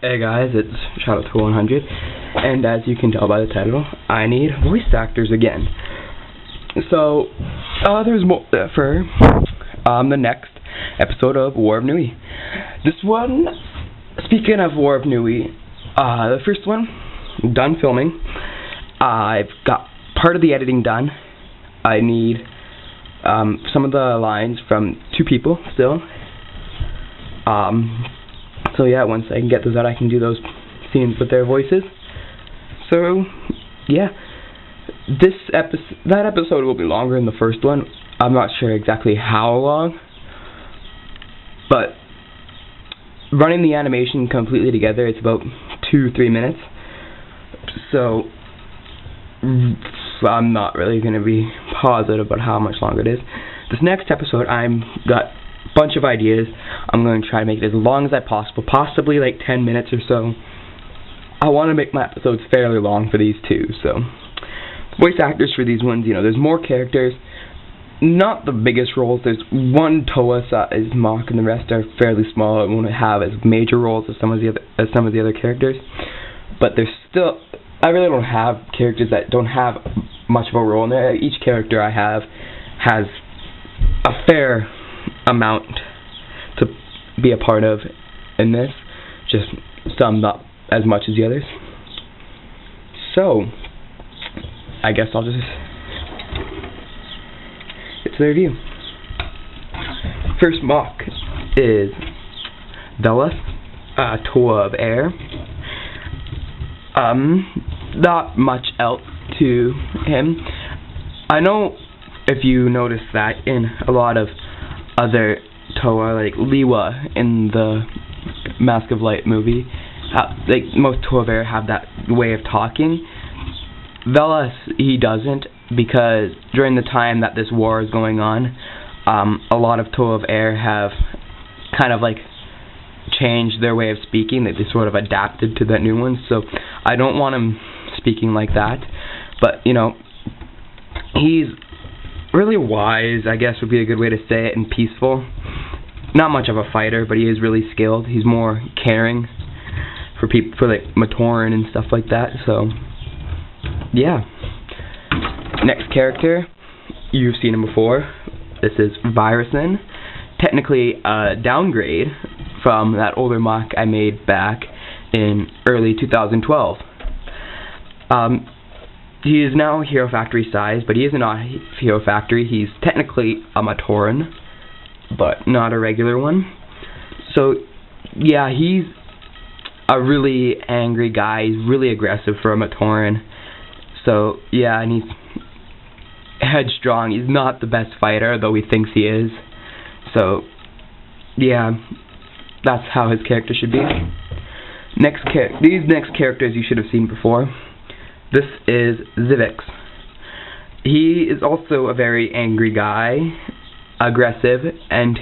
Hey guys, it's Toa, and as you can tell by the title, I need voice actors again. So, there's more for the next episode of War of Nui. This one, speaking of War of Nui, the first one, done filming. I've got part of the editing done. I need some of the lines from 2 people still. So yeah, once I can get those out, I can do those scenes with their voices. So yeah, that episode will be longer than the first one. I'm not sure exactly how long, but running the animation completely together, it's about 2-3 minutes. So I'm not really going to be positive about how much longer it is. This next episode, I've got bunch of ideas. I'm going to try to make it as long as I possible, possibly like 10 minutes or so. I want to make my episodes fairly long for these 2, so voice actors for these ones, there's more characters, not the biggest roles. There's one Toa is mock, and the rest are fairly small. It won't have as major roles as some of the other characters, but there's still, I really don't have characters that don't have much of a role in there. Each character I have has a fair amount to be a part of in this, just some not as much as the others. So I guess I'll just get to the review. First mock is Velus, Toa of Air. Not much else to him. I know if you notice that in a lot of other Toa, like Liwa in the Mask of Light movie, like most Toa of Air have that way of talking. Velus, he doesn't, because during the time that this war is going on, a lot of Toa of Air have kind of like changed their way of speaking. They sort of adapted to that new one, so I don't want him speaking like that. But he's really wise, I guess would be a good way to say it, and peaceful. Not much of a fighter, but he is really skilled. He's more caring for people, for like Matoran and stuff like that. So yeah. Next character, you've seen him before. This is Viresen. Technically a downgrade from that older mock I made back in early 2012. He is now Hero Factory size, but he is not Hero Factory. He's technically a Matoran, but not a regular one. So yeah, he's a really angry guy. He's really aggressive for a Matoran. So yeah, and he's headstrong. He's not the best fighter, though he thinks he is. So yeah, that's how his character should be. These next characters you should have seen before. This is Zivix. He is also a very angry guy, aggressive, and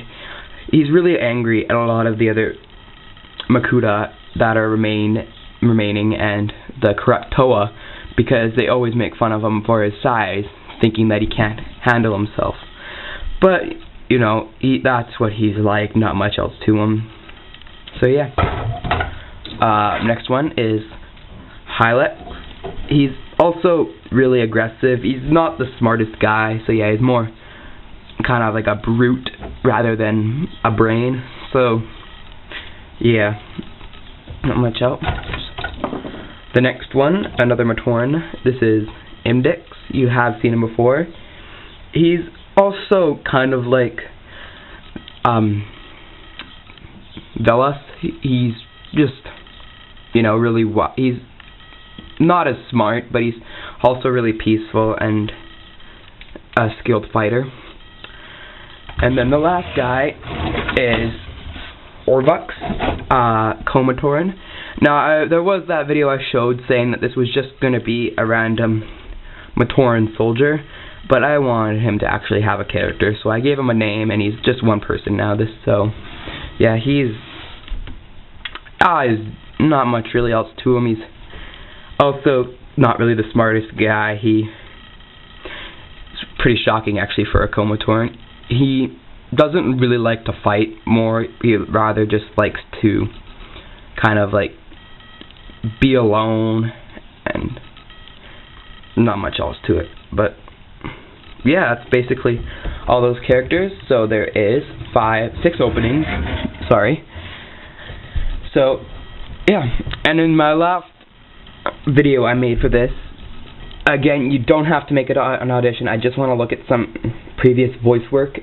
he's really angry at a lot of the other Makuta that are remaining and the corrupt Toa, because they always make fun of him for his size, thinking that he can't handle himself. But that's what he's like, not much else to him. So yeah. Next one is Hylex. He's also really aggressive. He's not the smartest guy, so yeah, he's more kind of like a brute rather than a brain. So yeah, not much else. The next one, another Matoran. This is Imdix. You have seen him before. He's also kind of like Velus. He's just really he's not as smart, but he's also really peaceful and a skilled fighter. And then the last guy is Orvux, Matoran. Now, there was that video I showed saying that this was just going to be a random Matoran soldier, but I wanted him to actually have a character, so I gave him a name, and he's just one person now. So yeah, he's not much really else to him. He's also not really the smartest guy. It's pretty shocking actually for a Matoran. He doesn't really like to fight more. He rather just likes to kind of like be alone, and not much else to it. But yeah, that's basically all those characters. So there is 6 openings. Sorry. So yeah, and in my last video I made for this, again, you don't have to make it an audition. I just want to look at some previous voice work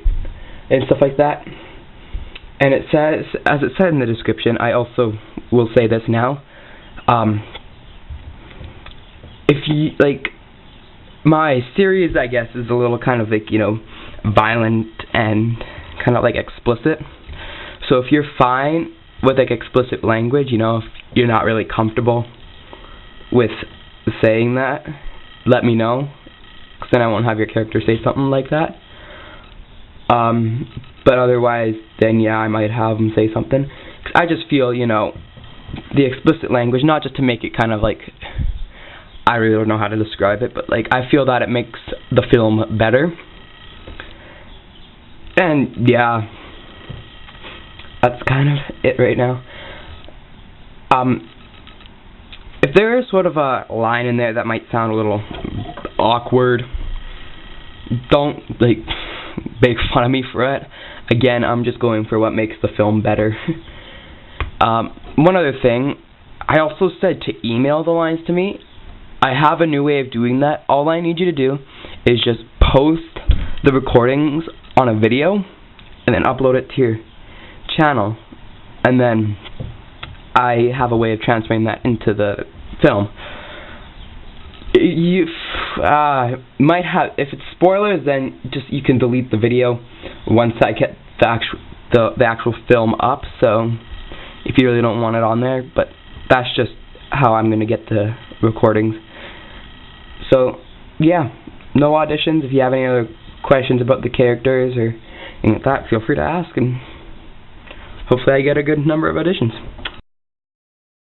and stuff like that. And it says, as it said in the description, I also will say this now. If you like, my series, I guess, is a little kind of like, you know, violent and kind of like explicit. So if you're fine with like explicit language, you know, if you're not really comfortable with saying that, let me know, because then I won't have your character say something like that. But otherwise, then yeah, I might have them say something. 'Cause I just feel, you know, the explicit language, not just to make it kind of like, I really don't know how to describe it, but like, I feel that it makes the film better. And yeah, that's kind of it right now. If there is sort of a line in there that might sound a little awkward, don't like make fun of me for it. Again, I'm just going for what makes the film better. One other thing, I also said to email the lines to me. I have a new way of doing that. All I need you to do is just post the recordings on a video and then upload it to your channel, and then I have a way of transferring that into the film. You might have, if it's spoilers, then just you can delete the video once I get the actual film up. So if you really don't want it on there, but that's just how I'm gonna get the recordings. So yeah, no auditions. If you have any other questions about the characters or anything like that, feel free to ask, and hopefully I get a good number of auditions.